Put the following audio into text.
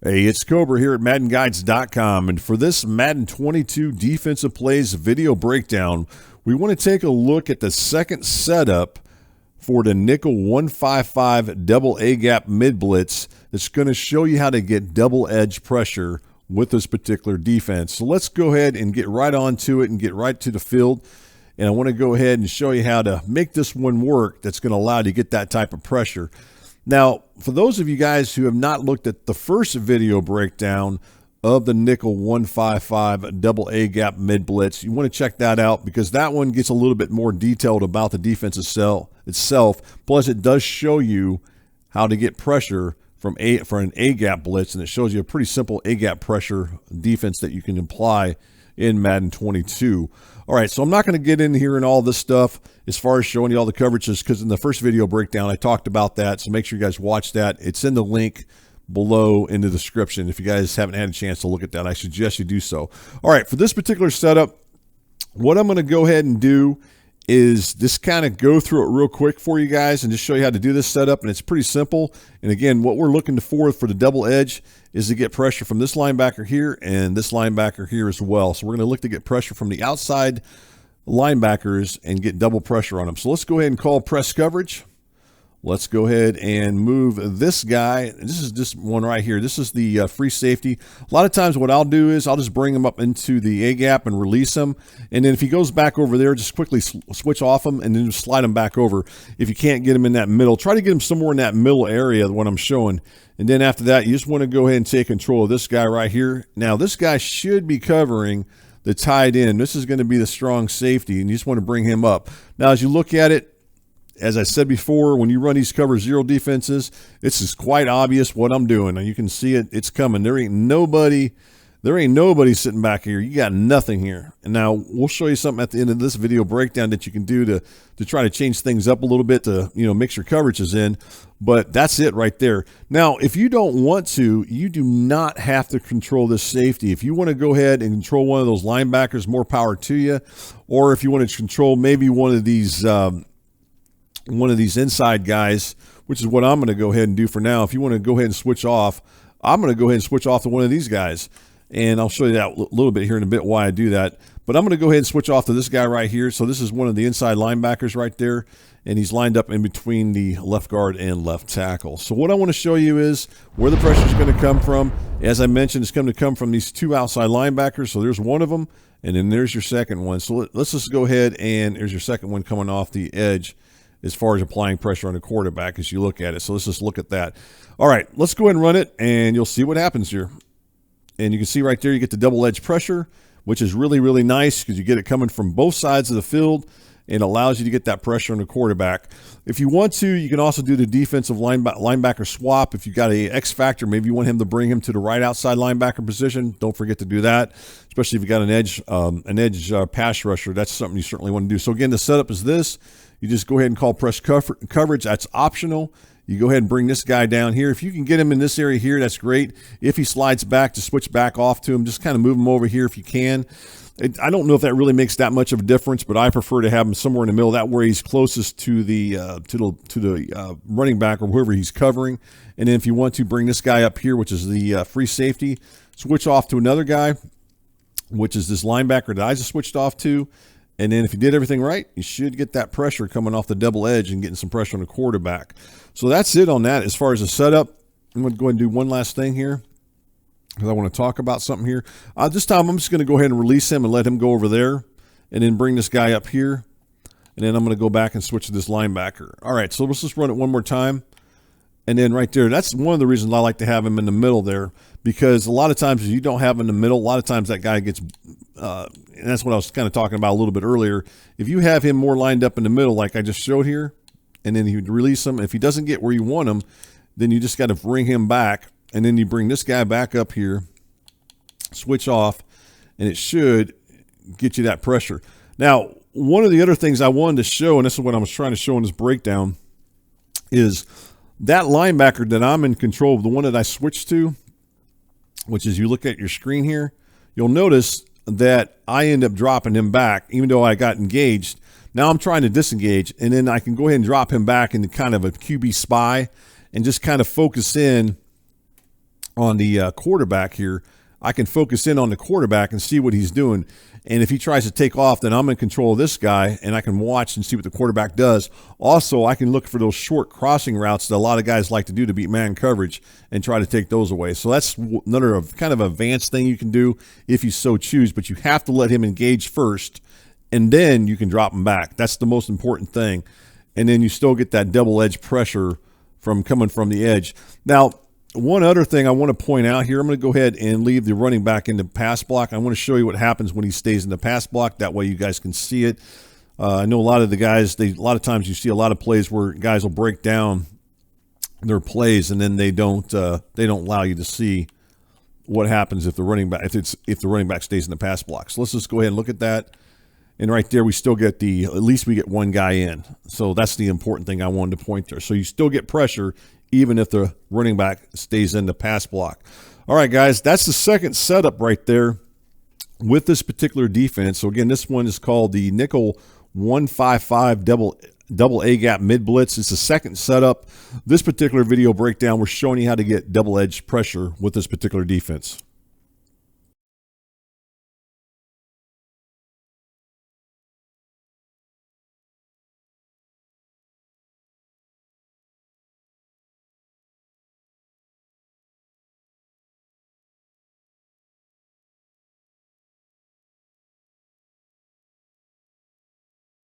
Hey, it's Cobra here at MaddenGuides.com, and for this Madden 22 defensive plays video breakdown, we want to take a look at the second setup for the nickel 155 double A gap mid blitz that's going to show you how to get double edge pressure with this particular defense. So let's go ahead and get right on to it and get right to the field. And I want to go ahead and show you how to make this one work that's going to allow you to get that type of pressure. Now, for those of you guys who have not looked at the first video breakdown of the nickel 155 double A gap mid blitz, you want to check that out because that one gets a little bit more detailed about the defense itself. Plus, it does show you how to get pressure for an A gap blitz, and it shows you a pretty simple A gap pressure defense that you can apply in Madden 22. All right, so I'm not going to get in here and all this stuff as far as showing you all the coverages because in the first video breakdown I talked about that, so make sure you guys watch that. It's in the link below in the description. If you guys haven't had a chance to look at that, I suggest you do so. All right, for this particular setup, what I'm going to go ahead and do is just kind of go through it real quick for you guys and just show you how to do this setup, and it's pretty simple. And again, what we're looking for the double edge is to get pressure from this linebacker here and this linebacker here as well. So we're going to look to get pressure from the outside linebackers and get double pressure on them. So let's go ahead and call press coverage. Let's go ahead and move this guy. This is this one right here. This is the free safety. A lot of times what I'll do is I'll just bring him up into the A gap and release him. And then if he goes back over there, just quickly switch off him and then just slide him back over. If you can't get him in that middle, try to get him somewhere in that middle area, what I'm showing. And then after that, you just want to go ahead and take control of this guy right here. Now, this guy should be covering the tight end. This is going to be the strong safety, and you just want to bring him up. Now, as you look at it, as I said before, when you run these cover zero defenses, this is quite obvious what I'm doing. Now you can see it, it's coming. There ain't nobody sitting back here. You got nothing here. And now we'll show you something at the end of this video breakdown that you can do to try to change things up a little bit to, mix your coverages in. But that's it right there. Now, if you don't want to, you do not have to control this safety. If you want to go ahead and control one of those linebackers, more power to you. Or if you want to control maybe one of these inside guys, which is what I'm going to go ahead and do for now. If you want to go ahead and switch off, I'm going to go ahead and switch off to one of these guys. And I'll show you that a little bit here in a bit why I do that. But I'm going to go ahead and switch off to this guy right here. So this is one of the inside linebackers right there. And he's lined up in between the left guard and left tackle. So what I want to show you is where the pressure is going to come from. As I mentioned, it's going to come from these two outside linebackers. So there's one of them. And then there's your second one. So let's just go ahead and there's your second one coming off the edge as far as applying pressure on the quarterback as you look at it. So let's just look at that. All right, let's go ahead and run it, and you'll see what happens here. And you can see right there you get the double edge pressure, which is really, really nice because you get it coming from both sides of the field and allows you to get that pressure on the quarterback. If you want to, you can also do the defensive linebacker swap. If you got a X factor, maybe you want him to bring him to the right outside linebacker position. Don't forget to do that, especially if you got an edge pass rusher. That's something you certainly want to do. So again, the setup is this. You just go ahead and call press coverage. That's optional. You go ahead and bring this guy down here. If you can get him in this area here, that's great. If he slides back, to switch back off to him. Just kind of move him over here if you can. I don't know if that really makes that much of a difference, but I prefer to have him somewhere in the middle. That way he's closest to the running back or whoever he's covering. And then if you want to bring this guy up here, which is the free safety, switch off to another guy, which is this linebacker that I just switched off to. And then if you did everything right, you should get that pressure coming off the double edge and getting some pressure on the quarterback. So that's it on that as far as the setup. I'm going to go ahead and do one last thing here because I want to talk about something here. This time I'm just going to go ahead and release him and let him go over there and then bring this guy up here. And then I'm going to go back and switch to this linebacker. All right, so let's just run it one more time. And then right there, that's one of the reasons I like to have him in the middle there, because a lot of times if you don't have him in the middle, a lot of times that guy gets and that's what I was kind of talking about a little bit earlier. If you have him more lined up in the middle like I just showed here, and then you release him, if he doesn't get where you want him, then you just got to bring him back, and then you bring this guy back up here, switch off, and it should get you that pressure. Now, one of the other things I wanted to show, and this is what I was trying to show in this breakdown, is that linebacker that I'm in control of, the one that I switched to, which is you look at your screen here, you'll notice that I end up dropping him back, even though I got engaged. Now I'm trying to disengage, and then I can go ahead and drop him back into kind of a QB spy and just kind of focus in quarterback here, I can focus in on the quarterback and see what he's doing. And if he tries to take off, then I'm in control of this guy, and I can watch and see what the quarterback does. Also, I can look for those short crossing routes that a lot of guys like to do to beat man coverage and try to take those away. So that's another kind of advanced thing you can do if you so choose, but you have to let him engage first, and then you can drop him back. That's the most important thing. And then you still get that double edge pressure from coming from the edge. Now, one other thing I want to point out here, I'm going to go ahead and leave the running back in the pass block. I want to show you what happens when he stays in the pass block. That way you guys can see it. I know a lot of the guys, a lot of times you see a lot of plays where guys will break down their plays and then they don't allow you to see what happens if the running back stays in the pass block. So let's just go ahead and look at that. And right there, we still get at least we get one guy in. So that's the important thing I wanted to point there. So you still get pressure even if the running back stays in the pass block. All right, guys, that's the second setup right there with this particular defense. So again, this one is called the nickel 155 double A gap mid blitz. It's the second setup. This particular video breakdown, we're showing you how to get double edge pressure with this particular defense.